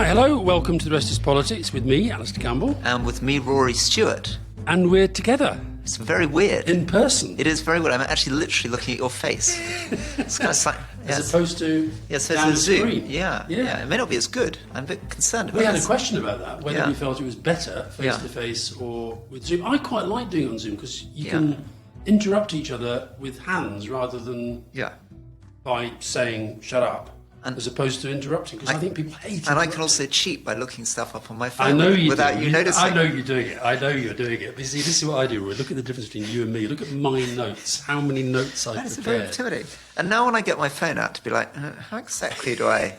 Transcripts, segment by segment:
hello, welcome to the Rest Is Politics with me, Alastair Campbell. And with me, Rory Stewart. And we're together. It's very weird. In person. It is very weird. I'm actually literally looking at your face. It's kind of like... As opposed to down the Zoom. screen. Yeah. It may not be as good. I'm a bit concerned about We had this. a question about that, whether we felt it was better face-to-face or with Zoom. I quite like doing it on Zoom because you can interrupt each other with hands rather than by saying, shut up. As opposed to interrupting, because I think people hate it. And I can also cheat by looking stuff up on my phone I know you without do. you noticing. I know you're doing it. I know you're doing it. But you see, this is what I do, Roy. Look at the difference between you and me. Look at my notes. How many notes I've prepared. That's very intimidating. And now when I get my phone out to be like, how exactly do I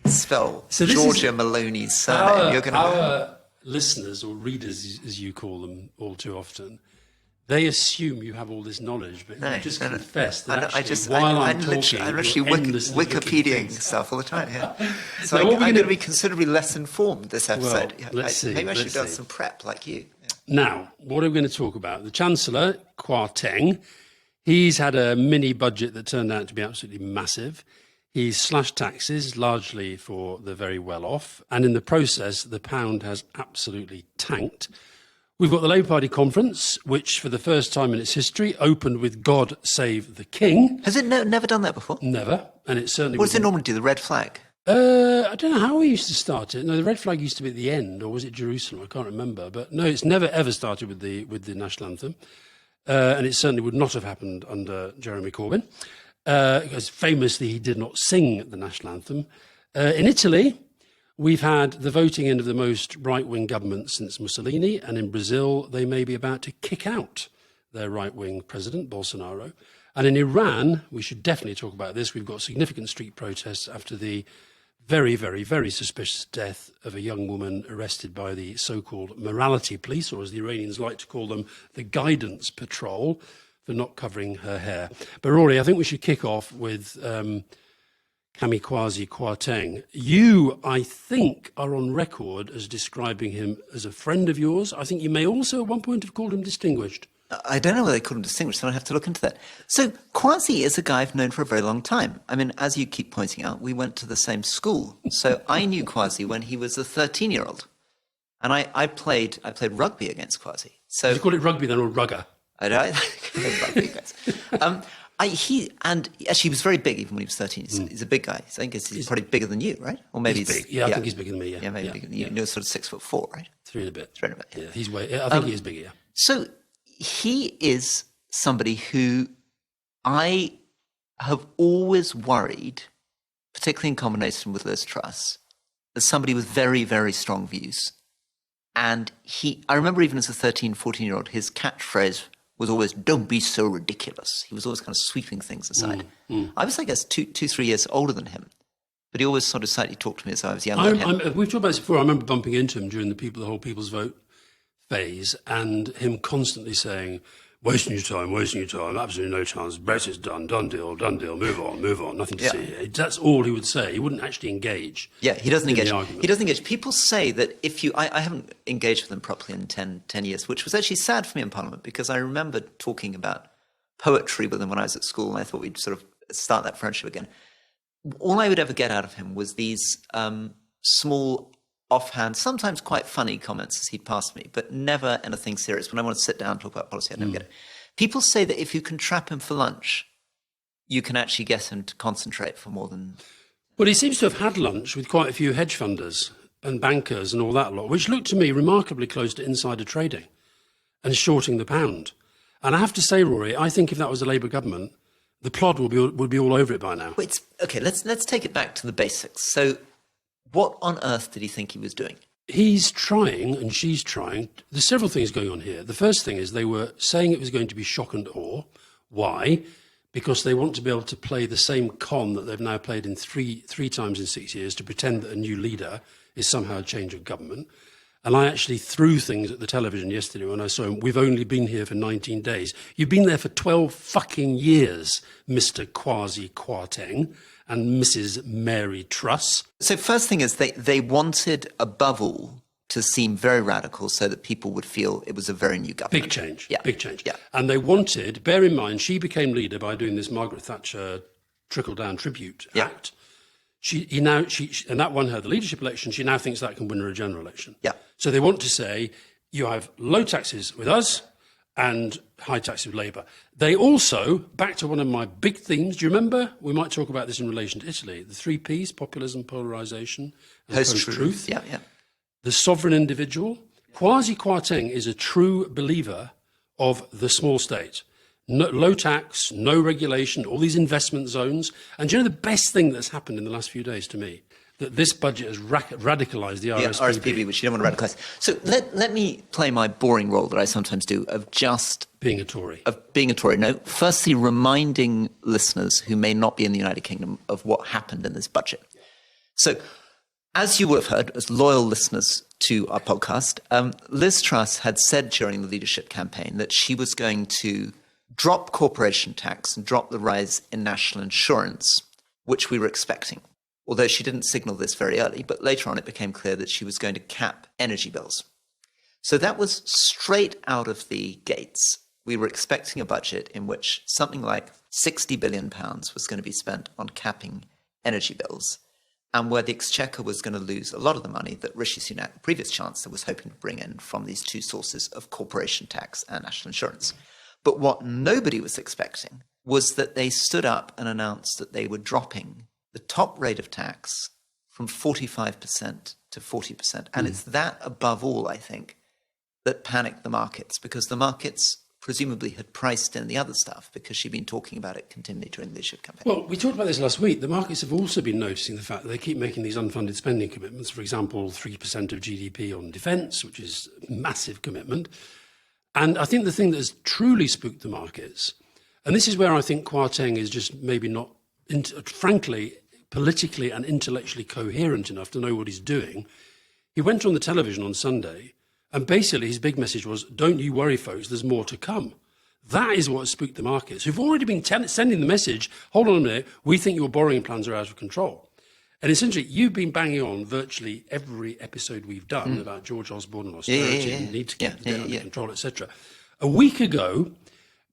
spell Georgia Maloney's surname? Our listeners, or readers as you call them all too often, they assume you have all this knowledge, but you just confess that I'm literally Wikipediaing stuff all the time. So I'm going to be considerably less informed this episode. Well, let's see. Maybe I should have done some prep like you. Now, what are we going to talk about? The Chancellor, Kwarteng, he's had a mini budget that turned out to be absolutely massive. He's slashed taxes, largely for the very well-off, and in the process, the pound has absolutely tanked. We've got the Labour Party conference, which for the first time in its history opened with God Save the King. Has it never done that before? Never. And it certainly What does it normally do, the red flag? I don't know how we used to start it. No, the red flag used to be at the end, or was it Jerusalem? I can't remember. But no, it's never ever started with the national anthem. And it certainly would not have happened under Jeremy Corbyn, because famously he did not sing the national anthem. In Italy, we've had the voting end of the most right-wing government since Mussolini, and in Brazil, they may be about to kick out their right-wing president, Bolsonaro. And in Iran, we should definitely talk about this. We've got significant street protests after the very, very, very suspicious death of a young woman arrested by the so-called morality police, or as the Iranians like to call them, the guidance patrol, for not covering her hair. But Rory, I think we should kick off with Kamikwaze Kwarteng. You, I think, are on record as describing him as a friend of yours. I think you may also at one point have called him distinguished. I don't know whether they call him distinguished, so I have to look into that. So Kwasi is a guy I've known for a very long time. I mean, as you keep pointing out, we went to the same school. So I knew Kwasi when he was a 13-year-old. And I played rugby against Kwasi. So did you call it rugby then, or rugger? I don't rugby against. He was very big even when he was 13. He's a big guy. So I think he's probably bigger than you, right? Or maybe he's big. Yeah, I think he's bigger than me. Yeah, maybe bigger than you. You're sort of 6'4", right? 3 and a bit. Yeah, he's way. I think he is bigger. Yeah. So he is somebody who I have always worried, particularly in combination with Liz Truss, as somebody with very, very strong views. And I remember even as a 13, 14-year-old, his catchphrase was always, "Don't be so ridiculous." He was always kind of sweeping things aside. I was, I guess, 2-3 years older than him, but he always sort of slightly talked to me as I was younger than him. We've talked about this before. I remember bumping into him during the whole People's Vote phase, and him constantly saying, wasting your time, absolutely no chance, Brexit's done deal, move on, nothing to see here. That's all he would say. He wouldn't actually engage. Yeah, he doesn't engage. People say that I haven't engaged with him properly in 10 years, which was actually sad for me in Parliament, because I remember talking about poetry with him when I was at school, and I thought we'd sort of start that friendship again. All I would ever get out of him was these small, offhand, sometimes quite funny comments as he'd pass me, but never anything serious. When I want to sit down and talk about policy, I never get it. People say that if you can trap him for lunch, you can actually get him to concentrate for more than... Well, he seems to have had lunch with quite a few hedge funders and bankers and all that lot, which looked to me remarkably close to insider trading and shorting the pound. And I have to say, Rory, I think if that was a Labour government, the plod would be all over it by now. Okay, let's take it back to the basics. So what on earth did he think he was doing? He's trying, and she's trying. There's several things going on here. The first thing is they were saying it was going to be shock and awe. Why? Because they want to be able to play the same con that they've now played in three times in 6 years, to pretend that a new leader is somehow a change of government. And I actually threw things at the television yesterday when I saw him. We've only been here for 19 days. You've been there for 12 fucking years, Mr. Kwasi Kwarteng and Mrs. Mary Truss. So first thing is they wanted, above all, to seem very radical so that people would feel it was a very new government. Big change. Yeah. Big change. Yeah. And they wanted, bear in mind, she became leader by doing this Margaret Thatcher trickle-down tribute act. And that won her the leadership election. She now thinks that can win her a general election. Yeah. So they want to say you have low taxes with us and high taxes with Labour. They also, back to one of my big themes, do you remember? We might talk about this in relation to Italy. The 3 Ps, populism, polarisation, and post-truth. Yeah. The sovereign individual. Kwasi Kwarteng is a true believer of the small state. No, low tax, no regulation, all these investment zones. And do you know the best thing that's happened in the last few days to me? That this budget has radicalised the RSPB. Yeah, RSPB, which you don't want to radicalise. So let me play my boring role that I sometimes do of just... being a Tory. Of being a Tory. No, firstly, reminding listeners who may not be in the United Kingdom of what happened in this budget. So, as you will have heard, as loyal listeners to our podcast, Liz Truss had said during the leadership campaign that she was going to drop corporation tax and drop the rise in national insurance, which we were expecting. Although she didn't signal this very early, but later on it became clear that she was going to cap energy bills. So that was straight out of the gates. We were expecting a budget in which something like £60 billion was going to be spent on capping energy bills, and where the Exchequer was going to lose a lot of the money that Rishi Sunak, the previous Chancellor, was hoping to bring in from these two sources of corporation tax and national insurance. But what nobody was expecting was that they stood up and announced that they were dropping the top rate of tax from 45% to 40%. And it's that, above all, I think, that panicked the markets, because the markets presumably had priced in the other stuff because she'd been talking about it continually during the leadership campaign. Well, we talked about this last week. The markets have also been noticing the fact that they keep making these unfunded spending commitments. For example, 3% of GDP on defence, which is a massive commitment. And I think the thing that has truly spooked the markets, and this is where I think Kwarteng is just maybe not, frankly, politically and intellectually coherent enough to know what he's doing. He went on the television on Sunday, and basically his big message was, don't you worry, folks, there's more to come. That is what spooked the markets, who've already been sending the message, hold on a minute, we think your borrowing plans are out of control. And essentially, you've been banging on virtually every episode we've done about George Osborne and austerity and need to get under control, etc. A week ago,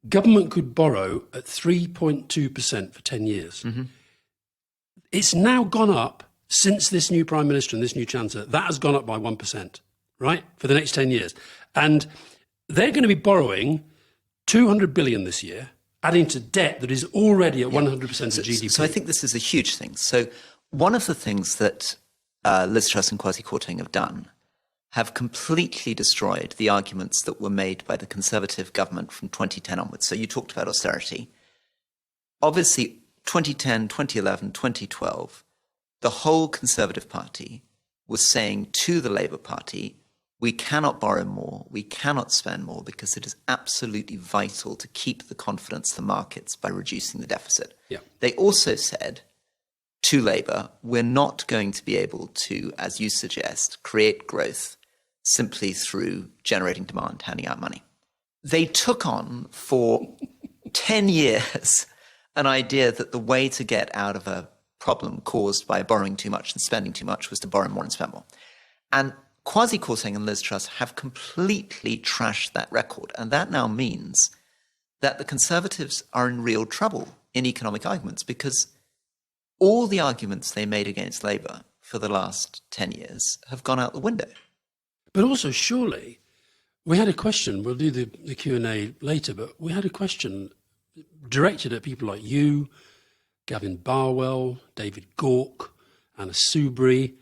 government could borrow at 3.2% for 10 years. It's now gone up since this new Prime Minister and this new Chancellor. That has gone up by 1%, right, for the next 10 years. And they're going to be borrowing 200 billion this year, adding to debt that is already at 100% of GDP. So I think this is a huge thing. So one of the things that Liz Truss and Kwasi Kwarteng have done have completely destroyed the arguments that were made by the Conservative government from 2010 onwards. So you talked about austerity. Obviously, 2010, 2011, 2012, the whole Conservative Party was saying to the Labour Party, we cannot borrow more, we cannot spend more, because it is absolutely vital to keep the confidence of the markets by reducing the deficit. They also said to Labour, we're not going to be able to, as you suggest, create growth simply through generating demand, handing out money. They took on for 10 years an idea that the way to get out of a problem caused by borrowing too much and spending too much was to borrow more and spend more. And Kwasi Kwarteng and Liz Truss have completely trashed that record. And that now means that the Conservatives are in real trouble in economic arguments, because all the arguments they made against Labour for the last 10 years have gone out the window. But also, surely, we had a question, we'll do the Q&A later, but we had a question directed at people like you, Gavin Barwell, David Gauke, Anna Soubry.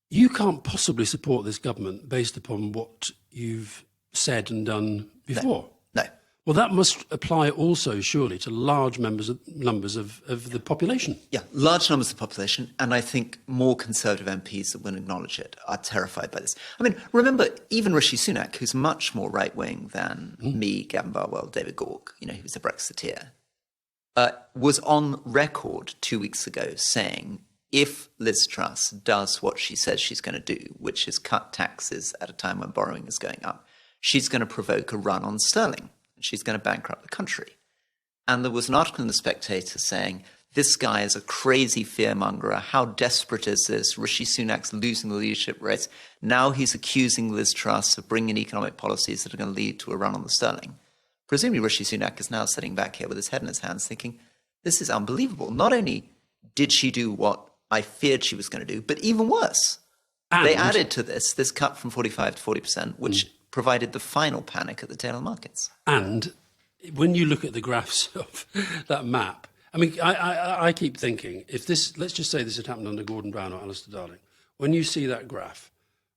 You can't possibly support this government based upon what you've said and done before. No. Well, that must apply also, surely, to large numbers of the population. Yeah, large numbers of the population, and I think more Conservative MPs that will acknowledge it are terrified by this. I mean, remember, even Rishi Sunak, who's much more right-wing than me, Gavin Barwell, David Gauke, he was a Brexiteer, was on record 2 weeks ago saying, if Liz Truss does what she says she's going to do, which is cut taxes at a time when borrowing is going up, she's going to provoke a run on sterling. She's going to bankrupt the country. And there was an article in The Spectator saying, this guy is a crazy fearmonger. How desperate is this? Rishi Sunak's losing the leadership race. Now he's accusing Liz Truss of bringing economic policies that are going to lead to a run on the sterling. Presumably Rishi Sunak is now sitting back here with his head in his hands thinking, this is unbelievable. Not only did she do what I feared she was going to do, but even worse. They added to this cut from 45 to 40%, which provided the final panic at the tail of the markets. And when you look at the graphs of that map, I mean, I keep thinking, if this, let's just say this had happened under Gordon Brown or Alastair Darling, when you see that graph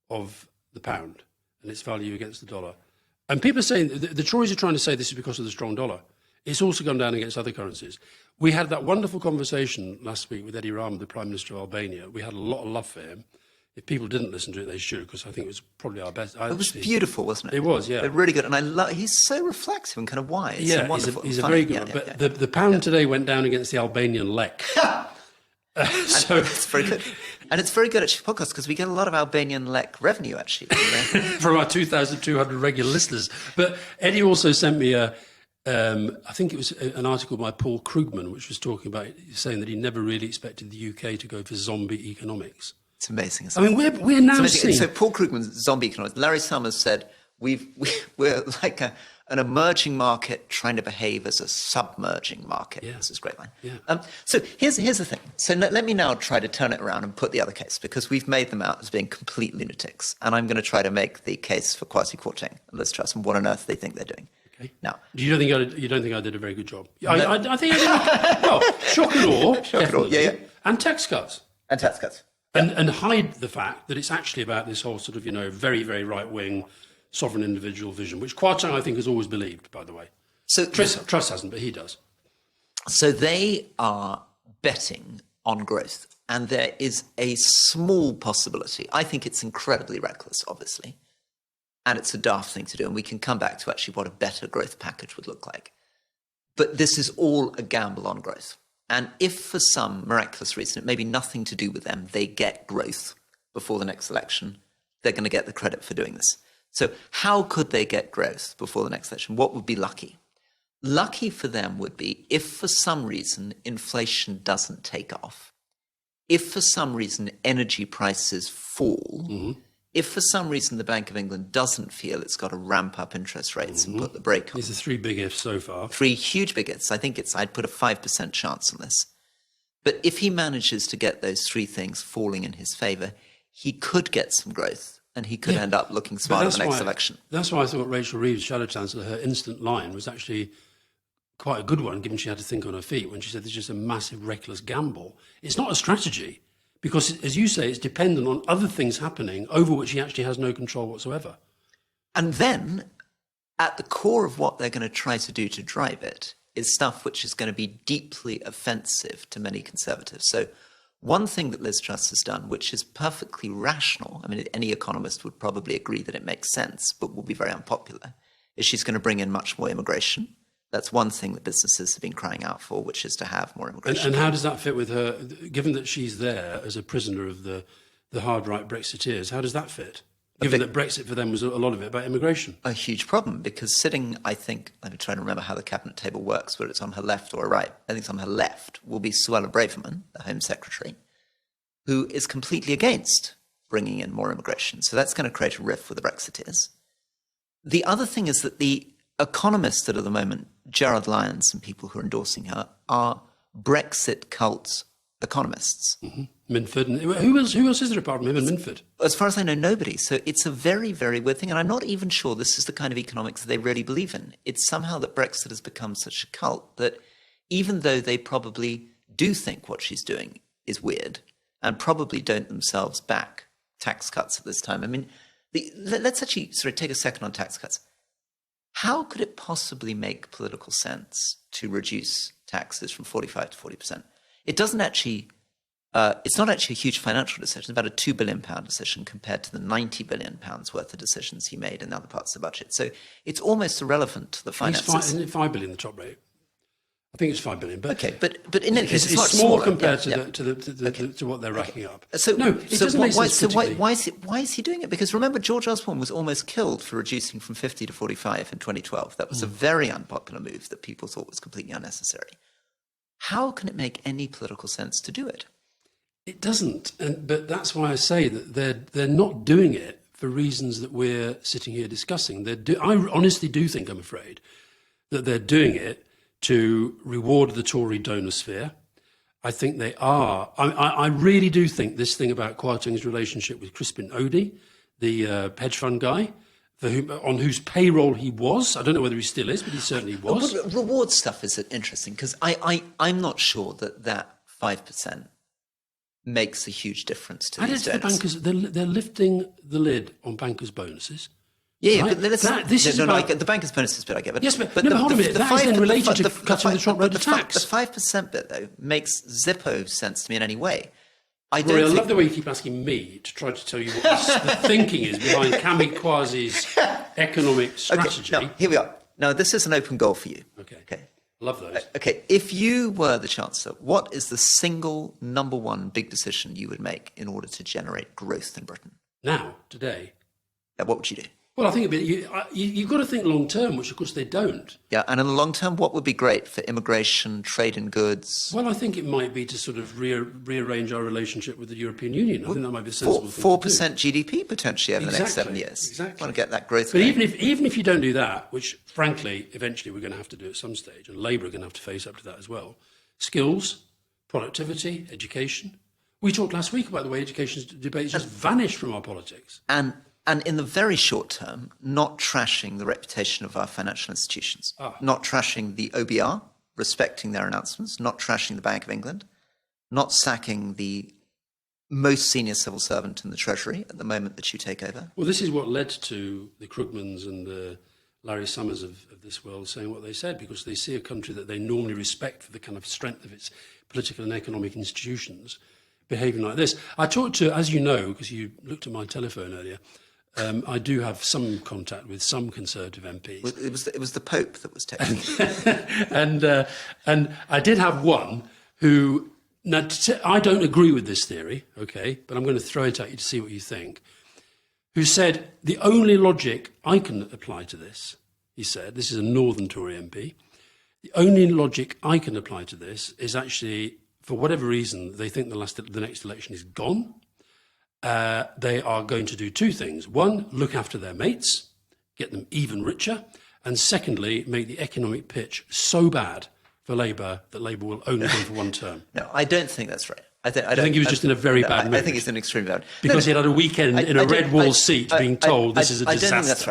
of the pound and its value against the dollar, and people are saying, the Tories are trying to say this is because of the strong dollar. It's also gone down against other currencies. We had that wonderful conversation last week with Eddie Rama, the Prime Minister of Albania. We had a lot of love for him. If people didn't listen to it, they should, because I think it was probably our best. It was beautiful, wasn't it? It was, yeah. Really good. And he's so reflective and kind of wise. Yeah, and wonderful. he's a very good one. But the pound today went down against the Albanian lek. So it's very good. And it's very good, actually, for podcasts, because we get a lot of Albanian lek revenue, actually. From our 2,200 regular listeners. But Eddie also sent me I think it was an article by Paul Krugman, which was talking about, saying that he never really expected the UK to go for zombie economics. It's amazing. I mean, we're now seeing... So Paul Krugman's zombie economics. Larry Summers said, we're like an emerging market trying to behave as a submerging market. Yeah. This is a great line. Yeah. So here's the thing. So let me now try to turn it around and put the other case, because we've made them out as being complete lunatics. And I'm going to try to make the case for Kwasi Kwarteng and Liz Truss and what on earth they think they're doing. Okay. Now, you don't think I did a very good job? No. I think I did. Well, shock and awe, definitely. Yeah. And tax cuts. And tax cuts. And hide the fact that it's actually about this whole sort of, very, very right-wing sovereign individual vision, which Kwarteng, I think, has always believed, by the way. So Truss hasn't, but he does. So they are betting on growth. And there is a small possibility. I think it's incredibly reckless, obviously. And it's a daft thing to do. And we can come back to actually what a better growth package would look like. But this is all a gamble on growth. And if for some miraculous reason, it may be nothing to do with them, they get growth before the next election, they're going to get the credit for doing this. So how could they get growth before the next election? What would be lucky? Lucky for them would be if for some reason inflation doesn't take off, if for some reason energy prices fall, if for some reason the Bank of England doesn't feel it's got to ramp up interest rates and put the brake on. These are three big ifs so far. Three huge big ifs. I think I'd put a 5% chance on this. But if he manages to get those three things falling in his favour, he could get some growth and he could end up looking smart in the next election. That's why I thought Rachel Reeves, Shadow Chancellor, her instant line was actually quite a good one, given she had to think on her feet when she said there's just a massive reckless gamble. It's not a strategy. Because, as you say, it's dependent on other things happening over which he actually has no control whatsoever. And then, at the core of what they're going to try to do to drive it is stuff which is going to be deeply offensive to many Conservatives. So one thing that Liz Truss has done, which is perfectly rational, I mean, any economist would probably agree that it makes sense, but will be very unpopular, is she's going to bring in much more immigration. That's one thing that businesses have been crying out for, which is to have more immigration. And how does that fit with her, given that she's there as a prisoner of the hard right Brexiteers, how does that fit? Given that Brexit for them was a lot of it about immigration. A huge problem, because sitting, I think, let me try and remember how the cabinet table works, whether it's on her left or her right. I think it's on her left, will be Suella Braverman, the Home Secretary, who is completely against bringing in more immigration. So that's going to create a rift with the Brexiteers. The other thing is that the economists that at the moment, Gerard Lyons and people who are endorsing her, are Brexit cult economists. Minford. And who else is there apart from him and Minford? As far as I know, nobody. So it's a very, very weird thing. And I'm not even sure this is the kind of economics that they really believe in. It's somehow that Brexit has become such a cult that even though they probably do think what she's doing is weird and probably don't themselves back tax cuts at this time. I mean, let's actually sort of take a second on tax cuts. How could it possibly make political sense to reduce taxes from 45 to 40%? It doesn't actually, it's not actually a huge financial decision. It's about a £2 billion decision compared to the £90 billion worth of decisions he made in other parts of the budget. So it's almost irrelevant to the finances. Isn't it $5 billion, the top rate? I think it's $5 billion. But okay, but in any case, it's much small smaller compared to what they're racking up. So no, it doesn't make sense. Why is he doing it? Because remember, George Osborne was almost killed for reducing from 50 to 45 in 2012. That was a very unpopular move that people thought was completely unnecessary. How can it make any political sense to do it? It doesn't, but that's why I say that they're not doing it for reasons that we're sitting here discussing. I honestly do think, I'm afraid, that they're doing it to reward the Tory donor sphere. I think they are. I really do think this thing about Kwarteng's relationship with Crispin Odey, the hedge fund guy, on whose payroll he was. I don't know whether he still is, but he certainly was. Reward stuff is interesting because I'm not sure that 5% makes a huge difference to these donors. The bankers, they're lifting the lid on bankers' bonuses. Yeah, right? but the bankers' bonuses bit I get. But, yes, but hold a minute. That is then related to cutting the top rate of tax. The 5% bit, though, makes zippo sense to me in any way. I love the way you keep asking me to try to tell you what the thinking is behind Kamikwaze's economic strategy. Okay, now, here we are. Now, this is an open goal for you. Okay. Love those. Okay, if you were the Chancellor, what is the single number one big decision you would make in order to generate growth in Britain? Now, today. What would you do? Well, I think you've got to think long term, which of course they don't. Yeah, and in the long term, what would be great for immigration, trade in goods? Well, I think it might be to sort of rearrange our relationship with the European Union. I think that might be a sensible thing 4% to do. GDP potentially over the next 7 years. Exactly. Want to get that growth. But even if you don't do that, which frankly, eventually we're going to have to do at some stage, and Labour are going to have to face up to that as well, skills, productivity, education. We talked last week about the way education debates just vanished from our politics. And in the very short term, not trashing the reputation of our financial institutions, not trashing the OBR, respecting their announcements, not trashing the Bank of England, not sacking the most senior civil servant in the Treasury at the moment that you take over. Well, this is what led to the Krugmans and the Larry Summers of this world saying what they said, because they see a country that they normally respect for the kind of strength of its political and economic institutions behaving like this. I talked to, as you know, because you looked at my telephone earlier, I do have some contact with some Conservative MPs. It was the Pope that was taking and I did have one who, now I don't agree with this theory, okay, but I'm going to throw it at you to see what you think, who said, the only logic I can apply to this, he said, this is a Northern Tory MP, the only logic I can apply to this is actually, for whatever reason, they think the next election is gone. They are going to do two things. One, look after their mates, get them even richer. And secondly, make the economic pitch so bad for Labour that Labour will only run for one term. No, I don't think that's right. I think he was just in a very bad mood. I think he's in extremely bad. Because he had a weekend in a red wall seat being told this is a disaster. I don't think that's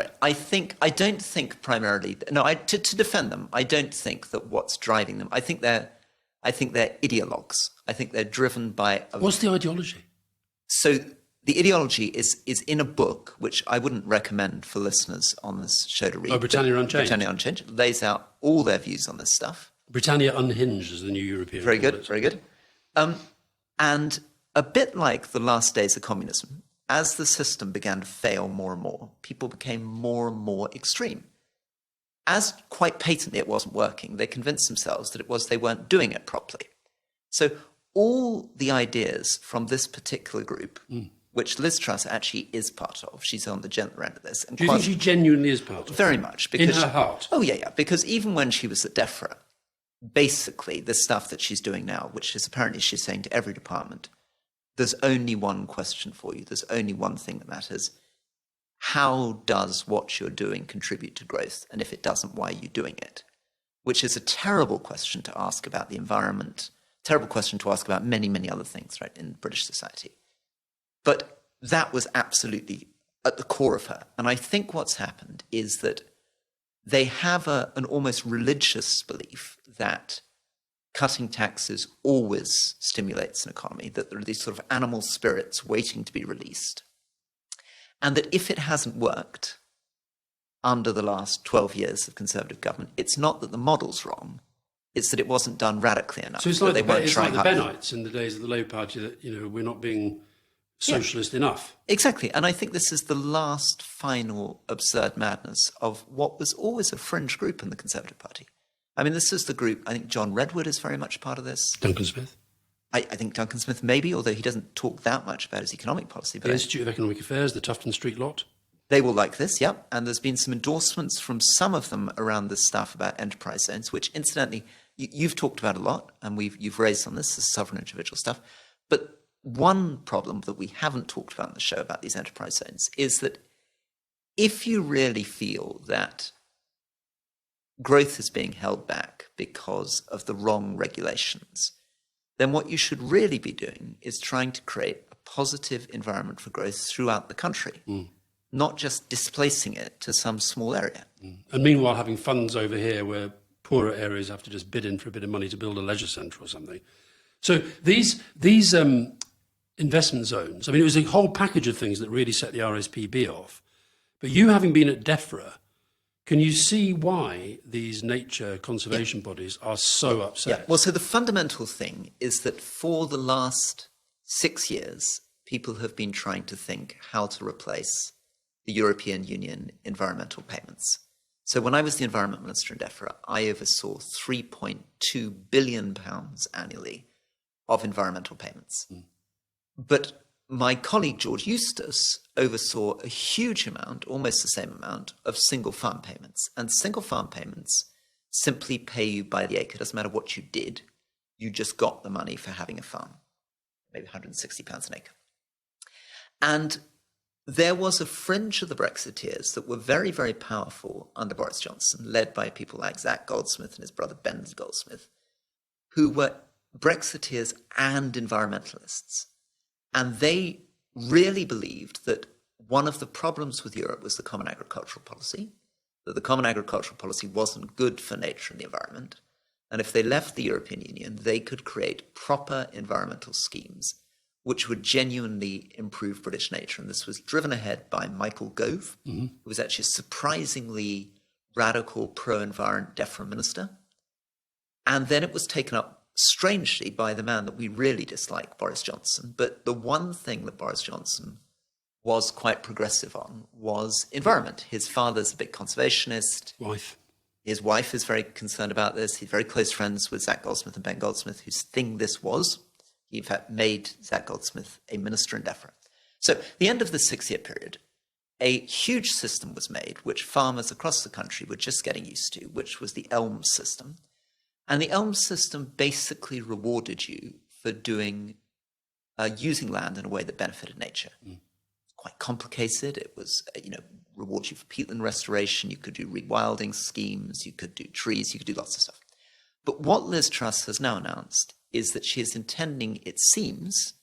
right. I don't think primarily. No, to defend them, I don't think that what's driving them. I think they're ideologues. I think they're driven by. What's the ideology? So the ideology is in a book which I wouldn't recommend for listeners on this show to read. Oh, Britannia Unchanged. Britannia Unchanged lays out all their views on this stuff. Britannia Unhinged is the new European. Very good, very good. And a bit like the last days of communism, as the system began to fail more and more, people became more and more extreme. As quite patently it wasn't working, they convinced themselves that it was they weren't doing it properly. So all the ideas from this particular group, which Liz Truss actually is part of, she's on the gentler end of this. And do you think she genuinely is part of it? Very much. Because in her heart? Oh, yeah. Because even when she was at DEFRA, basically the stuff that she's doing now, which is apparently she's saying to every department, there's only one question for you. There's only one thing that matters. How does what you're doing contribute to growth? And if it doesn't, why are you doing it? Which is a terrible question to ask about the environment, terrible question to ask about many, many other things, right, in British society. But that was absolutely at the core of her. And I think what's happened is that they have an almost religious belief that cutting taxes always stimulates an economy, that there are these sort of animal spirits waiting to be released. And that if it hasn't worked under the last 12 years of Conservative government, it's not that the model's wrong, it's that it wasn't done radically enough. So it's like the Bennites in the days of the Labour Party that, we're not being socialist enough. Exactly. And I think this is the last final absurd madness of what was always a fringe group in the Conservative Party. I mean, this is the group, I think John Redwood is very much part of this. Duncan Smith. I think Duncan Smith maybe, although he doesn't talk that much about his economic policy. But the Institute of Economic Affairs, the Tufton Street lot. They will like this, yeah. And there's been some endorsements from some of them around this stuff about enterprise zones, which incidentally, you've talked about a lot, and you've raised on this sovereign individual stuff. But one problem that we haven't talked about in the show about these enterprise zones is that if you really feel that growth is being held back because of the wrong regulations, then what you should really be doing is trying to create a positive environment for growth throughout the country, not just displacing it to some small area. And meanwhile, having funds over here where poorer areas have to just bid in for a bit of money to build a leisure centre or something. So these investment zones, I mean, it was a whole package of things that really set the RSPB off. But you having been at DEFRA, can you see why these nature conservation bodies are so upset? Yeah. Well, so the fundamental thing is that for the last 6 years, people have been trying to think how to replace the European Union environmental payments. So when I was the Environment Minister in DEFRA, I oversaw £3.2 billion annually of environmental payments. But my colleague George Eustace oversaw a huge amount, almost the same amount, of single farm payments. And single farm payments simply pay you by the acre. It doesn't matter what you did. You just got the money for having a farm, maybe £160 an acre. And there was a fringe of the Brexiteers that were very, very powerful under Boris Johnson, led by people like Zach Goldsmith and his brother Ben Goldsmith, who were Brexiteers and environmentalists. And they really believed that one of the problems with Europe was the common agricultural policy, that the common agricultural policy wasn't good for nature and the environment. And if they left the European Union, they could create proper environmental schemes which would genuinely improve British nature. And this was driven ahead by Michael Gove, who was actually a surprisingly radical pro-environment DEFRA minister. And then it was taken up strangely by the man that we really dislike, Boris Johnson. But the one thing that Boris Johnson was quite progressive on was environment. His father's a big conservationist. His wife is very concerned about this. He's very close friends with Zach Goldsmith and Ben Goldsmith, whose thing this was. He, in fact, made Zach Goldsmith a minister in DEFRA. So at the end of the 6-year period, a huge system was made, which farmers across the country were just getting used to, which was the ELM system. And the ELM system basically rewarded you for using land in a way that benefited nature. Quite complicated. It was, reward you for peatland restoration. You could do rewilding schemes. You could do trees. You could do lots of stuff. But what Liz Truss has now announced is that she is intending, it seems,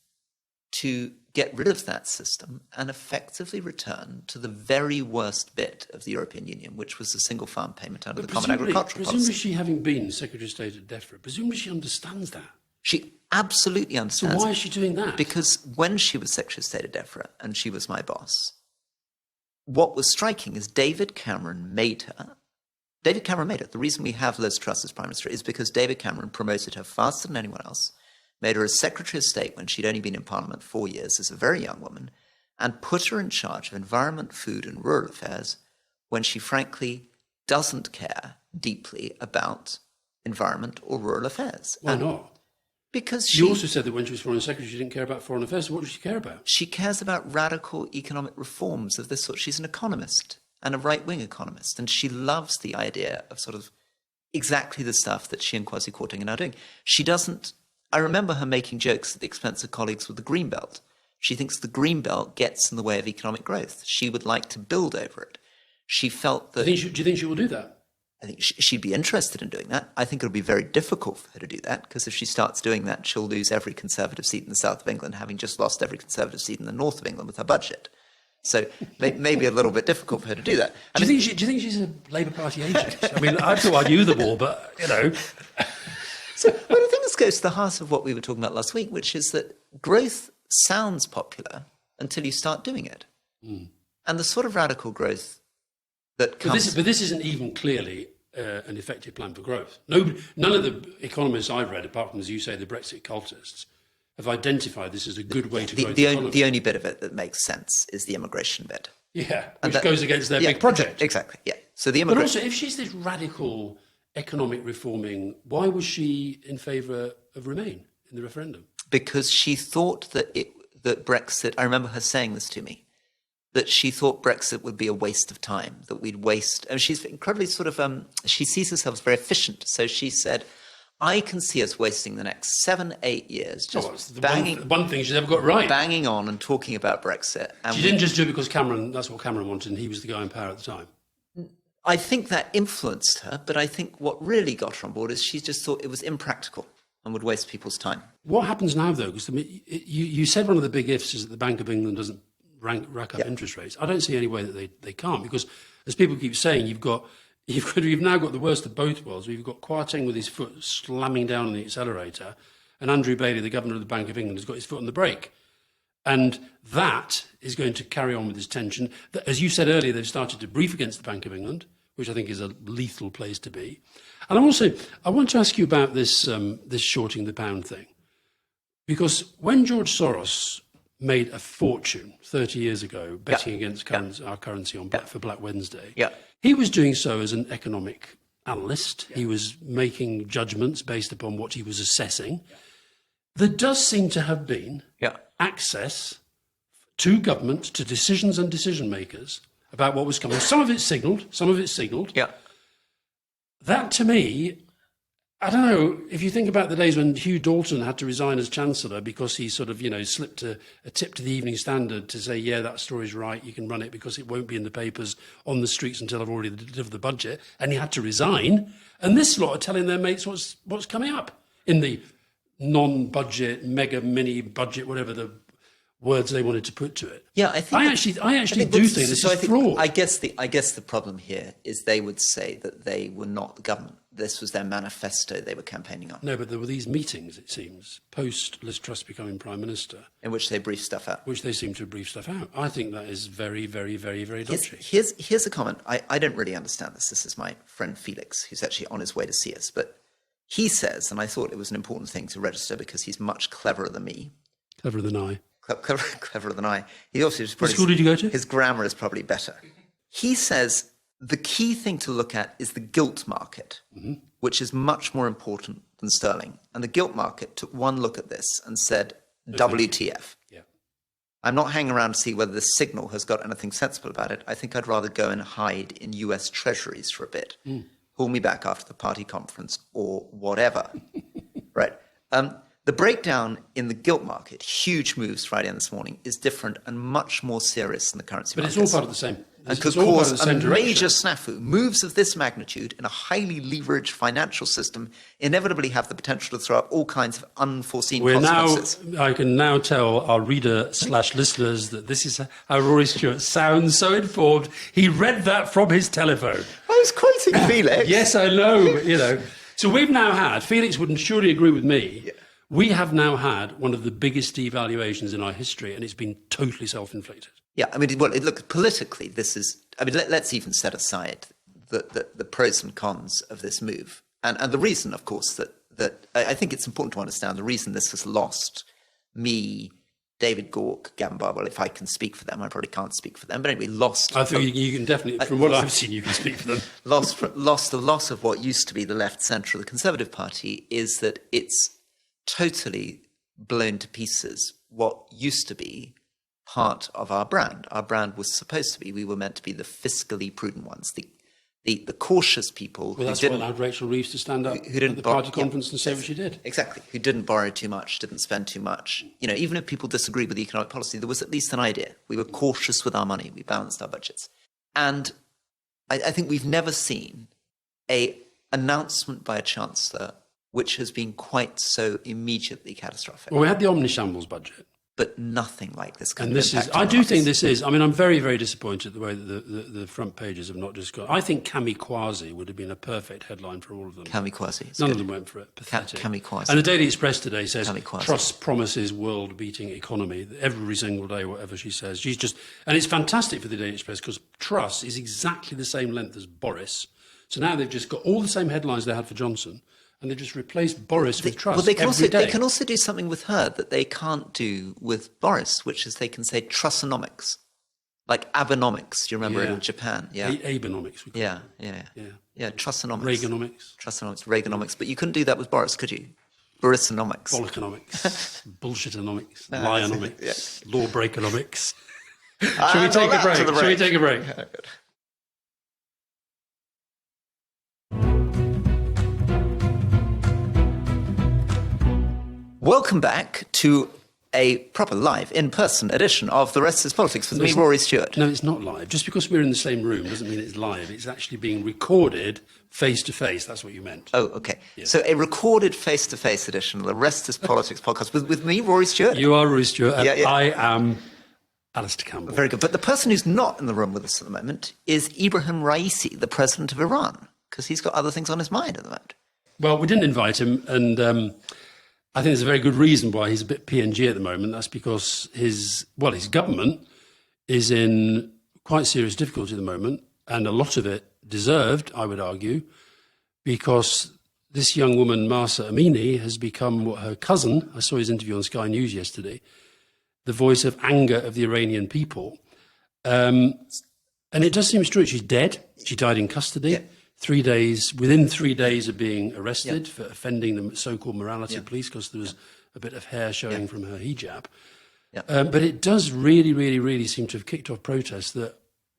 to get rid of that system and effectively return to the very worst bit of the European Union, which was the single farm payment under the Common Agricultural Policy. Presumably she, having been Secretary of State at DEFRA, presumably she understands that. She absolutely understands. So why is she doing that? Because when she was Secretary of State at DEFRA and she was my boss, what was striking is David Cameron made her. David Cameron made her. The reason we have Liz Truss as Prime Minister is because David Cameron promoted her faster than anyone else, made her a Secretary of State when she'd only been in Parliament 4 years as a very young woman, and put her in charge of environment, food and rural affairs when she frankly doesn't care deeply about environment or rural affairs. Why not? Because she also said that when she was Foreign Secretary, she didn't care about foreign affairs. So what does she care about? She cares about radical economic reforms of this sort. She's an economist and a right-wing economist, and she loves the idea of sort of exactly the stuff that she and Kwasi Kwarteng are now doing. She doesn't... I remember her making jokes at the expense of colleagues with the Green Belt. She thinks the Green Belt gets in the way of economic growth. She would like to build over it. She felt that... Do you think she will do that? I think she'd be interested in doing that. I think it'll be very difficult for her to do that, because if she starts doing that, she'll lose every Conservative seat in the south of England, having just lost every Conservative seat in the north of England with her budget. So maybe a little bit difficult for her to do that. Do you think she's a Labour Party agent? I mean, I thought I knew them all, but, So, well, I think this goes to the heart of what we were talking about last week, which is that growth sounds popular until you start doing it. And the sort of radical growth that comes... But this isn't even clearly an effective plan for growth. None of the economists I've read, apart from, as you say, the Brexit cultists, have identified this as a good way to grow the economy. The only bit of it that makes sense is the immigration bit. Yeah, which goes against their big project. Exactly, yeah. So the But also, if she's this radical economic reforming, why was she in favour of Remain in the referendum? Because she thought that Brexit... I remember her saying this to me, that she thought Brexit would be a waste of time, that we'd waste... And she's incredibly sort of... she sees herself as very efficient. So she said, I can see us wasting the next 7-8 years just one thing she's ever got right. Banging on and talking about Brexit. And she didn't just do it because that's what Cameron wanted and he was the guy in power at the time. I think that influenced her, but I think what really got her on board is she just thought it was impractical. and would waste people's time. What happens now, though? Because you said one of the big ifs is that the Bank of England doesn't rack up interest rates. I don't see any way that they can't, because as people keep saying, you've now got the worst of both worlds. We've got Kwarteng with his foot slamming down on the accelerator, and Andrew Bailey, the governor of the Bank of England, has got his foot on the brake. And that is going to carry on with this tension. As you said earlier, they've started to brief against the Bank of England, which I think is a lethal place to be. And I want to ask you about this shorting the pound thing. Because when George Soros made a fortune 30 years ago betting against our currency for Black Wednesday, he was doing so as an economic analyst. He was making judgments based upon what he was assessing. There does seem to have been access to government, to decisions and decision makers about what was coming. Some of it's signalled. That, to me, I don't know, if you think about the days when Hugh Dalton had to resign as Chancellor because he sort of, slipped a tip to the Evening Standard to say, that story's right, you can run it because it won't be in the papers on the streets until I've already delivered the budget, and he had to resign. And this lot are telling their mates what's coming up in the non-budget, mega, mini budget, whatever the words they wanted to put to it. I actually do think this is fraud. I guess the problem here is they would say that they were not the government. This was their manifesto they were campaigning on. No, but there were these meetings, it seems, post Liz Truss becoming Prime Minister, in which they briefed stuff out. Which they seem to have briefed stuff out. I think that is very, very, very, very dodgy. Here's a comment. I don't really understand this. This is my friend Felix, who's actually on his way to see us. But he says, and I thought it was an important thing to register because he's much cleverer than me. Cleverer than I. Cleverer than I. He also what school did you go to? His grammar is probably better. He says the key thing to look at is the gilt market, which is much more important than sterling. And the gilt market took one look at this and said, WTF. I'm not hanging around to see whether the signal has got anything sensible about it. I think I'd rather go and hide in US treasuries for a bit. Pull me back after the party conference or whatever. Right. The breakdown in the gilt market, huge moves Friday and this morning, is different and much more serious than the currency market. But it's all part of the same. And could cause a major snafu. Moves of this magnitude in a highly leveraged financial system inevitably have the potential to throw up all kinds of unforeseen consequences. I can now tell our reader/listeners that this is how Rory Stewart sounds so informed. He read that from his telephone. I was quoting Felix. Yes, I know. So we've now had, Felix wouldn't surely agree with me, we have now had one of the biggest devaluations in our history, and it's been totally self-inflicted. Look, politically, this is, let's even set aside the pros and cons of this move. And the reason, of course, that I think it's important to understand the reason this has lost me, David Gauke, Gavin Barwell, if I can speak for them. I probably can't speak for them, but anyway, lost. I think you can definitely, from what I've seen, you can speak for them. Lost the loss of what used to be the left centre of the Conservative Party is that it's totally blown to pieces what used to be part of our brand. Our brand was supposed to be, we were meant to be the fiscally prudent ones, the cautious people. Well, that's what allowed Rachel Reeves to stand up at the party conference and say what she did. Exactly. Who didn't borrow too much, didn't spend too much. Even if people disagreed with economic policy, there was at least an idea. We were cautious with our money. We balanced our budgets. And I think we've never seen an announcement by a chancellor which has been quite so immediately catastrophic. Well, we had the omnishambles budget. But nothing like this kind of impact. I do think this is. I'm very, very disappointed at the way that the front pages have not just gone. I think Kamikwaze would have been a perfect headline for all of them. Kamikwaze. None of them went for it. Pathetic. Kamikwaze. And the Daily Express today says, Kamikwaze. Truss promises world-beating economy every single day, whatever she says. And it's fantastic for the Daily Express because Truss is exactly the same length as Boris. So now they've just got all the same headlines they had for Johnson. And they just replaced Boris with Truss. Well, they can also do something with her that they can't do with Boris, which is they can say Trussonomics, like Abenomics. Do you remember in Japan? Abenomics. Yeah. Trussonomics. Reaganomics. But you couldn't do that with Boris, could you? Borisonomics. Bolshonomics. Bullshitonomics. Lionomics. Lawbreakonomics. Shall we take a break? Shall we take a break? Welcome back to a proper live, in-person edition of The Rest Is Politics with me, Rory Stewart. No, it's not live. Just because we're in the same room doesn't mean it's live. It's actually being recorded face-to-face. That's what you meant. Oh, okay. Yes. So a recorded face-to-face edition of The Rest Is Politics podcast with me, Rory Stewart. You are Rory Stewart, and yeah. I am Alastair Campbell. Very good. But the person who's not in the room with us at the moment is Ibrahim Raisi, the president of Iran, because he's got other things on his mind at the moment. Well, we didn't invite him, and I think there's a very good reason why he's a bit PNG at the moment. That's because his government is in quite serious difficulty at the moment, and a lot of it deserved, I would argue, because this young woman, Mahsa Amini, has become what her cousin, I saw his interview on Sky News yesterday, the voice of anger of the Iranian people. And it does seem true. She's dead. She died in custody. Yeah. Within 3 days of being arrested for offending the so-called morality police, because there was a bit of hair showing from her hijab. But it does really, really, really seem to have kicked off protests that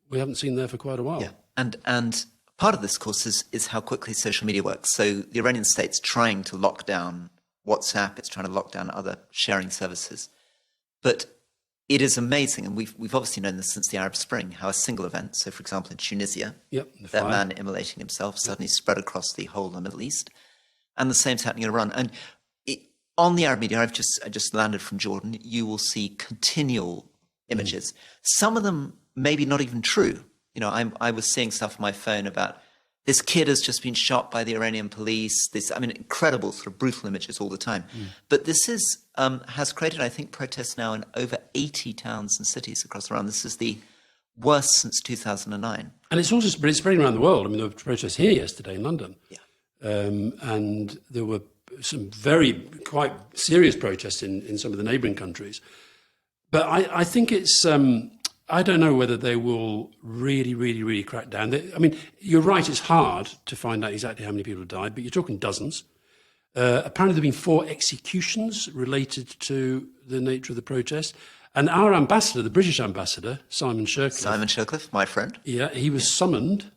we haven't seen there for quite a while. Yeah. And part of this, of course, is how quickly social media works. So the Iranian state's trying to lock down WhatsApp. It's trying to lock down other sharing services. But it is amazing, and we've obviously known this since the Arab Spring, how a single event, so for example in Tunisia, that man immolating himself suddenly spread across the whole of the Middle East. And the same's happening in Iran. And on the Arab media, I just landed from Jordan, you will see continual images. Some of them maybe not even true. You know, I was seeing stuff on my phone about this kid has just been shot by the Iranian police. Incredible sort of brutal images all the time. But this has created, I think, protests now in over 80 towns and cities across Iran. This is the worst since 2009. And it's spreading around the world. I mean, there were protests here yesterday in London. And there were some quite serious protests in some of the neighbouring countries. But I think it's... I don't know whether they will really, really, really crack down. You're right, it's hard to find out exactly how many people have died, but you're talking dozens. Apparently there have been 4 executions related to the nature of the protest. And our ambassador, the British ambassador, Simon Shercliffe, my friend. Yeah, he was summoned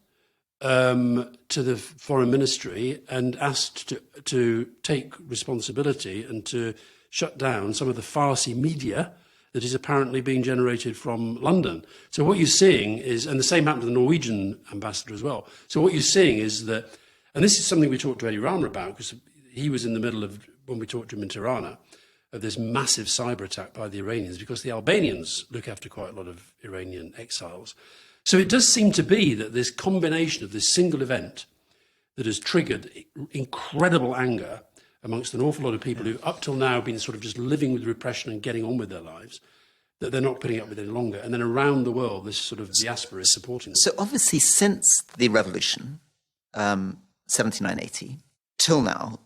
to the Foreign Ministry and asked to take responsibility and to shut down some of the Farsi media that is apparently being generated from London. So what you're seeing is, and the same happened to the Norwegian ambassador as well. So what you're seeing is that, and this is something we talked to Eddie Rama about, because he was in the middle of, when we talked to him in Tirana, of this massive cyber attack by the Iranians, because the Albanians look after quite a lot of Iranian exiles. So it does seem to be that this combination of this single event that has triggered incredible anger amongst an awful lot of people who up till now have been sort of just living with repression and getting on with their lives, that they're not putting up with it any longer. And then around the world, this sort of diaspora is supporting them. So obviously since the revolution, 79-80, till now,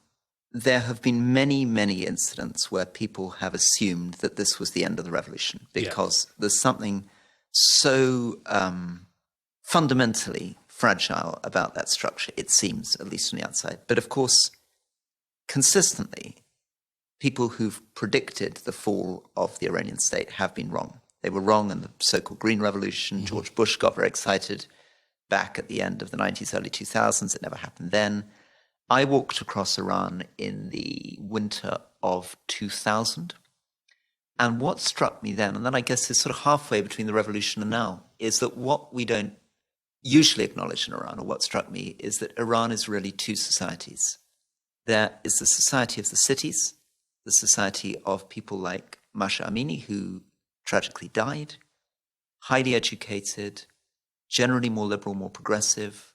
there have been many, many incidents where people have assumed that this was the end of the revolution because there's something so fundamentally fragile about that structure, it seems, at least from the outside. But of course, consistently, people who've predicted the fall of the Iranian state have been wrong. They were wrong in the so-called Green Revolution. George Bush got very excited back at the end of the 90s, early 2000s. It never happened then. I walked across Iran in the winter of 2000. And what struck me then, and then I guess is sort of halfway between the revolution and now, is that what we don't usually acknowledge in Iran, or what struck me, is that Iran is really 2 societies. There is the society of the cities, the society of people like Mahsa Amini, who tragically died, highly educated, generally more liberal, more progressive,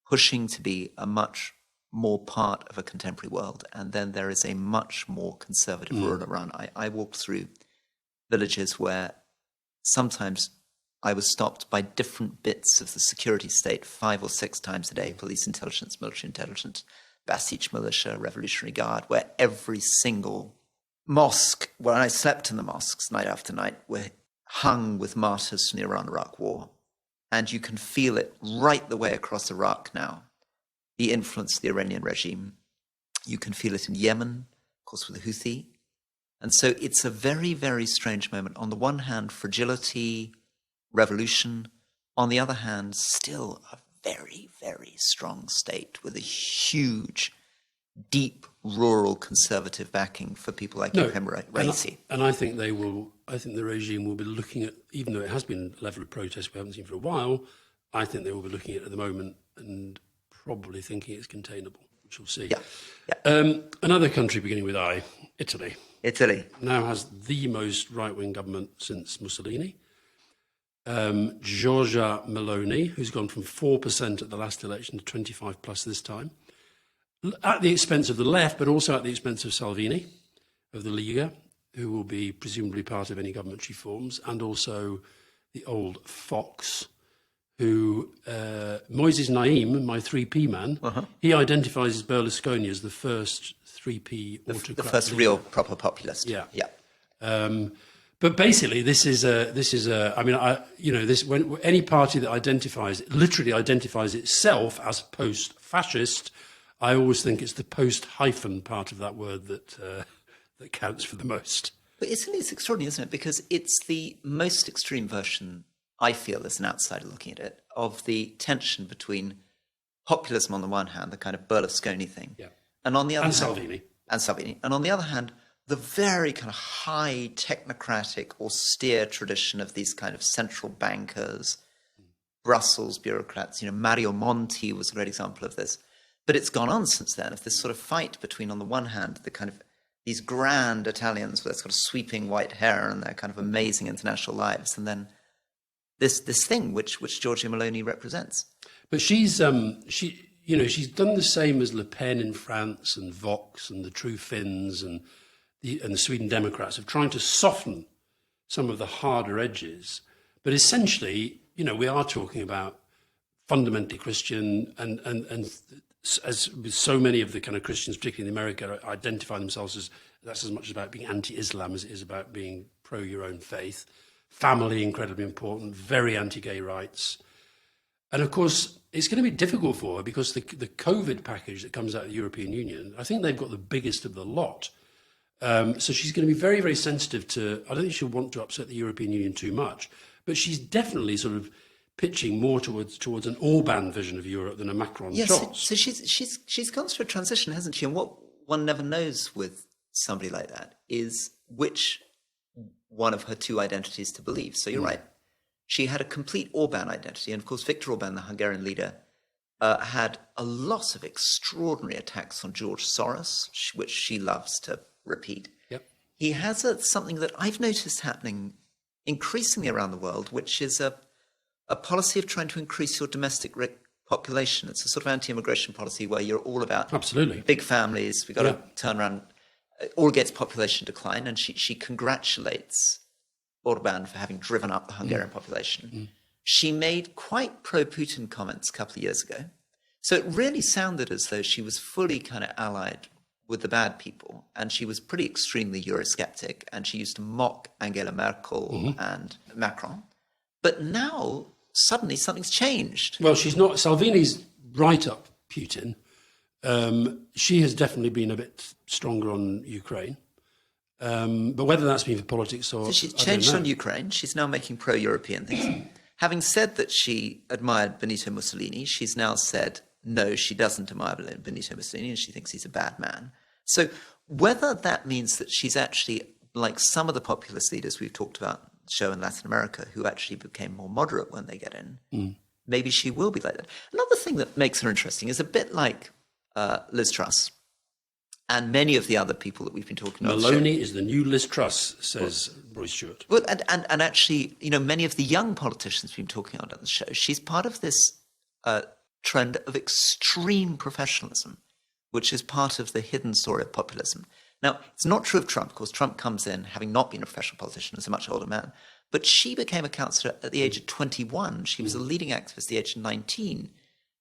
pushing to be a much more part of a contemporary world. And then there is a much more conservative rural Iran. I walked through villages where sometimes I was stopped by different bits of the security state 5 or 6 times a day, police intelligence, military intelligence, Basij militia, Revolutionary Guard, where every single mosque, where I slept in the mosques night after night, were hung with martyrs from the Iran-Iraq war. And you can feel it right the way across Iraq now, the influence of the Iranian regime. You can feel it in Yemen, of course, with the Houthi. And so it's a very, very strange moment. On the one hand, fragility, revolution. On the other hand, still a very, very strong state with a huge, deep rural conservative backing for people like him racy. And I think they will. I think the regime will be looking at, even though it has been a level of protest we haven't seen for a while, I think they will be looking at the moment and probably thinking it's containable, which we'll see. Another country beginning with I, Italy. Italy now has the most right-wing government since Mussolini. Giorgia Meloni, who's gone from 4% at the last election to 25 plus this time, at the expense of the left, but also at the expense of Salvini, of the Liga, who will be presumably part of any government she forms, and also the old fox, who, Moises Naim, my 3P man, he identifies Berlusconi as the first 3P autocrat. The first leader. real proper populist. Yeah. But basically, this is a. I mean, when any party that literally identifies itself as post-fascist, I always think it's the post-hyphen part of that word that counts for the most. But Italy is extraordinary, isn't it? Because it's the most extreme version, I feel, as an outsider looking at it, of the tension between populism on the one hand, the kind of Berlusconi thing, and on the other hand, Salvini, and on the other hand, the very kind of high technocratic, austere tradition of these kind of central bankers, Brussels bureaucrats. Mario Monti was a great example of this. But it's gone on since then, of this sort of fight between, on the one hand, the kind of these grand Italians with their sort of sweeping white hair and their kind of amazing international lives, and then this thing which Giorgia Meloni represents. But she's done the same as Le Pen in France and Vox and the True Finns and the Sweden Democrats of trying to soften some of the harder edges. But essentially, we are talking about fundamentally Christian and as with so many of the kind of Christians, particularly in America, identify themselves as that's as much about being anti-Islam as it is about being pro your own faith. Family, incredibly important, very anti-gay rights. And of course, it's going to be difficult for her because the COVID package that comes out of the European Union, I think they've got the biggest of the lot. So she's going to be very, very sensitive to, I don't think she'll want to upset the European Union too much, but she's definitely sort of pitching more towards an Orban vision of Europe than a Macron Scholz. So she's gone through a transition, hasn't she? And what one never knows with somebody like that is which one of her two identities to believe. So you're right. She had a complete Orban identity. And of course, Viktor Orban, the Hungarian leader, had a lot of extraordinary attacks on George Soros, which she loves to repeat. He has something that I've noticed happening increasingly around the world, which is a policy of trying to increase your domestic population. It's a sort of anti-immigration policy where you're all about big families. We've got to turn around, all against population decline. And she congratulates Orban for having driven up the Hungarian population. She made quite pro-Putin comments a couple of years ago. So it really sounded as though she was fully kind of allied with the bad people. And she was pretty extremely Eurosceptic. And she used to mock Angela Merkel and Macron. But now, suddenly, something's changed. Well, she's not. Salvini's right up Putin. She has definitely been a bit stronger on Ukraine. But whether that's been for politics or... So she's changed on Ukraine. She's now making pro-European things. Having said that she admired Benito Mussolini, she's now said, no, she doesn't admire Benito Mussolini and she thinks he's a bad man. So whether that means that she's actually, like some of the populist leaders we've talked about, show in Latin America, who actually became more moderate when they get in, maybe she will be like that. Another thing that makes her interesting is a bit like Liz Truss and many of the other people that we've been talking about. Meloni is the new Liz Truss, says Roy Stewart. Well, and actually, many of the young politicians we've been talking about on the show, she's part of this trend of extreme professionalism, which is part of the hidden story of populism. Now, it's not true of Trump. Of course, Trump comes in having not been a professional politician as a much older man. But she became a councillor at the age of 21. She was a leading activist at the age of 19.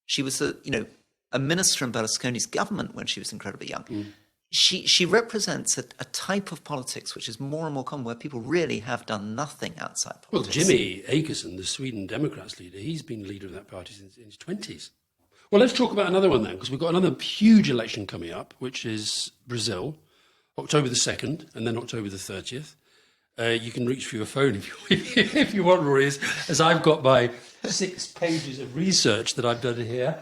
She was a minister in Berlusconi's government when she was incredibly young. She represents a type of politics which is more and more common, where people really have done nothing outside politics. Well, Jimmy Akerson, the Sweden Democrats leader, he's been leader of that party since in his 20s. Well, let's talk about another one then, because we've got another huge election coming up, which is Brazil. October the 2nd and then October the 30th. You can reach for your phone if you want, Rory, as I've got my 6 pages of research that I've done here.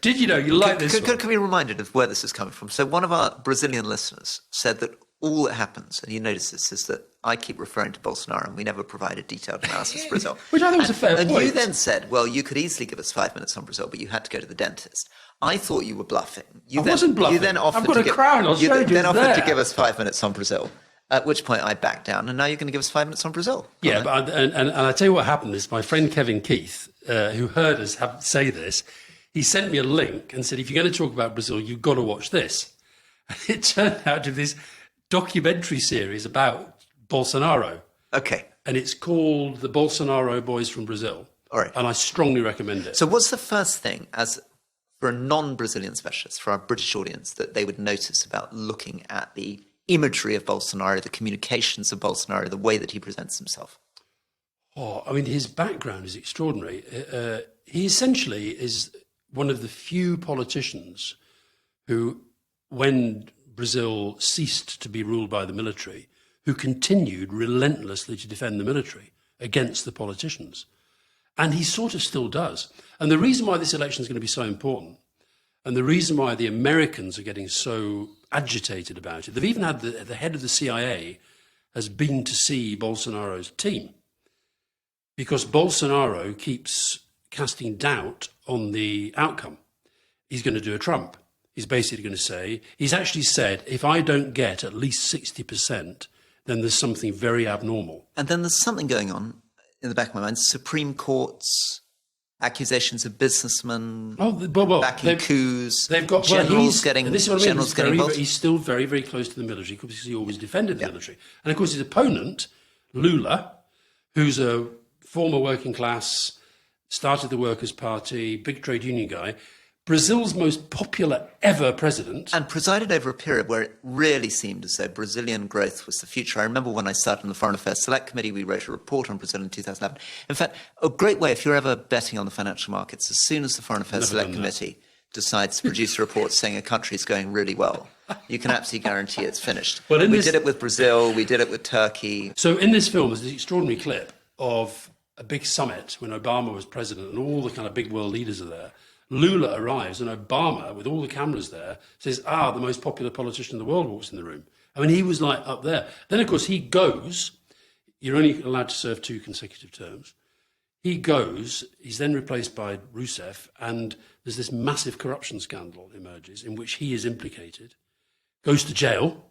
Did you know, you like this one? Can we be reminded of where this is coming from? So one of our Brazilian listeners said that all that happens, and you notice this, is that I keep referring to Bolsonaro and we never provide a detailed analysis of Brazil. Which I think was a fair point. And you then said, well, you could easily give us 5 minutes on Brazil, but you had to go to the dentist. I thought you were bluffing. I wasn't bluffing. You then offered I've got a crown. I'll show you. Then offered to give us 5 minutes on Brazil. At which point I backed down, and now you're going to give us 5 minutes on Brazil. Yeah, but and I tell you what happened is my friend Kevin Keith, who heard us say this, he sent me a link and said, if you're going to talk about Brazil, you've got to watch this. And it turned out to be this documentary series about Bolsonaro. Okay. And it's called The Bolsonaro Boys from Brazil. All right. And I strongly recommend it. So what's the first thing, as for a non-Brazilian specialist, for our British audience, that they would notice about looking at the imagery of Bolsonaro, the communications of Bolsonaro, the way that he presents himself? Oh, I mean, his background is extraordinary. He essentially is one of the few politicians who, when Brazil ceased to be ruled by the military, who continued relentlessly to defend the military against the politicians. And he sort of still does. And the reason why this election is going to be so important, and the reason why the Americans are getting so agitated about it, they've even had the head of the CIA has been to see Bolsonaro's team, because Bolsonaro keeps casting doubt on the outcome. He's going to do a Trump. He's basically going to say, he's actually said, if I don't get at least 60%, then there's something very abnormal. And then there's something going on in the back of my mind. Supreme Court's accusations of businessmen backing coups. They've got generals getting this is what I mean, generals getting involved. He's still very, very close to the military because he always defended the military. And of course, his opponent, Lula, who's a former working class, started the Workers' Party, big trade union guy, Brazil's most popular ever president. And presided over a period where it really seemed as though Brazilian growth was the future. I remember when I started on the Foreign Affairs Select Committee, we wrote a report on Brazil in 2011. In fact, a great way, if you're ever betting on the financial markets, as soon as the Foreign Affairs Select Committee decides to produce a report saying a country's going really well, you can absolutely guarantee it's finished. Well, we did it with Brazil, we did it with Turkey. So in this film, there's this extraordinary clip of a big summit when Obama was president and all the kind of big world leaders are there. Lula arrives and Obama, with all the cameras there, says, the most popular politician in the world walks in the room. I mean, he was like up there. Then, of course, he goes. You're only allowed to serve 2 consecutive terms. He goes. He's then replaced by Rousseff. And there's this massive corruption scandal emerges in which he is implicated. Goes to jail.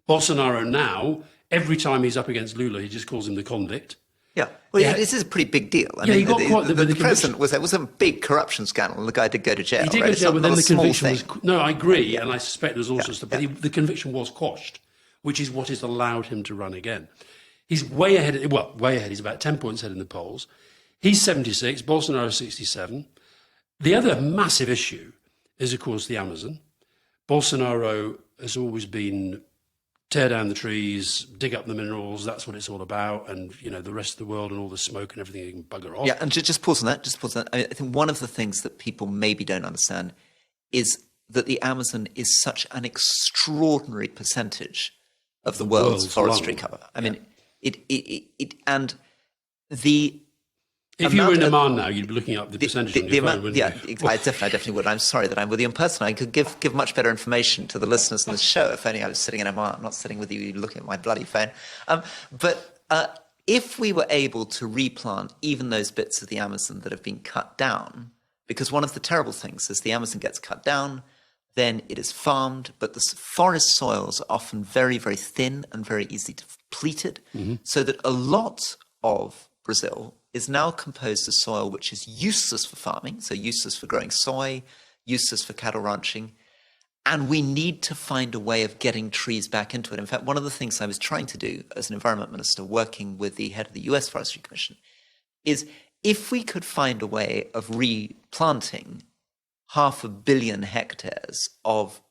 Bolsonaro now, every time he's up against Lula, he just calls him the convict. Yeah, well, this is a pretty big deal. I mean, the president was a big corruption scandal, and the guy did go to jail. He did go to jail, but then the conviction was... No, I agree, and I suspect there's also stuff, but the conviction was quashed, which is what has allowed him to run again. He's way ahead, he's about 10 points ahead in the polls. He's 76, Bolsonaro 67. The other massive issue is, of course, the Amazon. Bolsonaro has always been... tear down the trees, dig up the minerals, that's what it's all about. And, you know, the rest of the world and all the smoke and everything, you can bugger off. Yeah, and just pause on that, I think one of the things that people maybe don't understand is that the Amazon is such an extraordinary percentage of the world's forestry cover. I mean, If you were in Oman now, you'd be looking up the percentage on your phone, wouldn't you? I definitely would. I'm sorry that I'm with you in person. I could give much better information to the listeners in the show if only I was sitting in Oman. I'm not sitting with you looking at my bloody phone. But if we were able to replant even those bits of the Amazon that have been cut down, because one of the terrible things is the Amazon gets cut down, then it is farmed, but the forest soils are often very, very thin and very easily depleted, so that a lot of Brazil is now composed of soil which is useless for farming, so useless for growing soy, useless for cattle ranching, and we need to find a way of getting trees back into it. In fact, one of the things I was trying to do as an environment minister working with the head of the US Forestry Commission is if we could find a way of replanting 500 million hectares of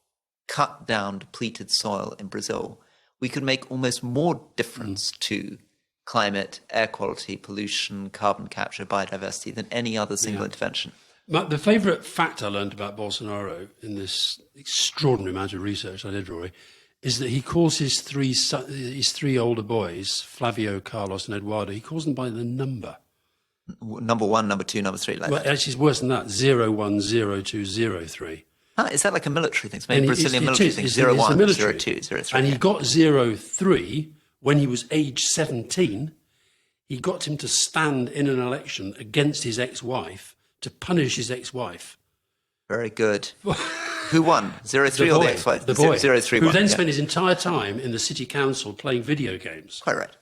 cut down, depleted soil in Brazil, we could make almost more difference to climate, air quality, pollution, carbon capture, biodiversity than any other single intervention. The favourite fact I learned about Bolsonaro in this extraordinary amount of research I did, Rory, is that he calls his three older boys, Flavio, Carlos and Eduardo, he calls them by the number. Number 1, number 2, number 3, like Well, that. actually, it's worse than that. 010203. Is that like a military thing? It's maybe And Brazilian it military is, thing. it's 01, the military. 02, 03. And he yeah. got 03 when he was age 17. He got him to stand in an election against his ex-wife to punish his ex-wife. Very good. Who won? 03 or the ex-wife? The boy. 03 who won. then yeah. spent his entire time in the city council playing video games. Quite right.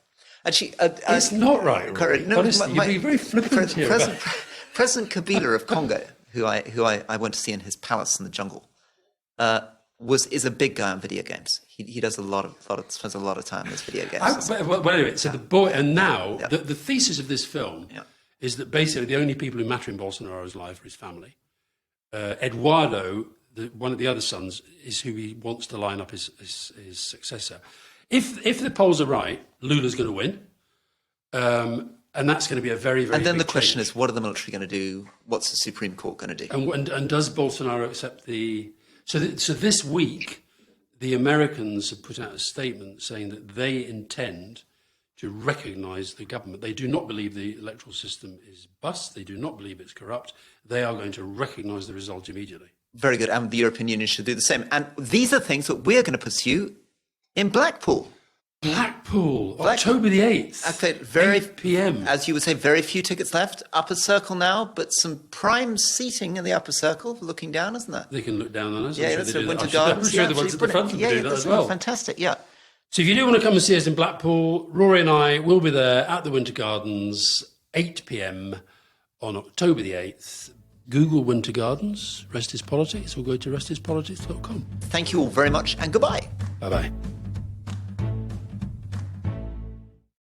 Actually, It's not right, quite Rory. right. No, Honestly, you're being very flippant here. President Kabila of Congo, who I went to see in his palace in the jungle, is a big guy on video games. He does spends a lot of time on his video games. Well, anyway, so the boy, and now the thesis of this film Yeah. is that basically the only people who matter in Bolsonaro's life are his family. Eduardo, one of the other sons, is who he wants to line up his successor. If the polls are right, Lula's going to win, and that's going to be a very, very. And then big the question change. is, what are the military going to do? What's the Supreme Court going to do? And does Bolsonaro accept the? So this week, the Americans have put out a statement saying that they intend to recognise the government. They do not believe the electoral system is bust. They do not believe it's corrupt. They are going to recognise the result immediately. Very good. And the European Union should do the same. And these are things that we're going to pursue in Blackpool. Blackpool, October the 8th, 8 p.m. As you would say, very few tickets left. Upper circle now, but some prime seating in the upper circle, looking down, isn't there? They can look down on us. Yeah, that's the Winter Gardens. I'm sure the ones at the front will do that that's as well. Fantastic, yeah. So if you do want to come and see us in Blackpool, Rory and I will be there at the Winter Gardens, 8 p.m. on October the 8th. Google Winter Gardens, Rest Is Politics, or go to restispolitics.com. Thank you all very much, and goodbye. Bye-bye.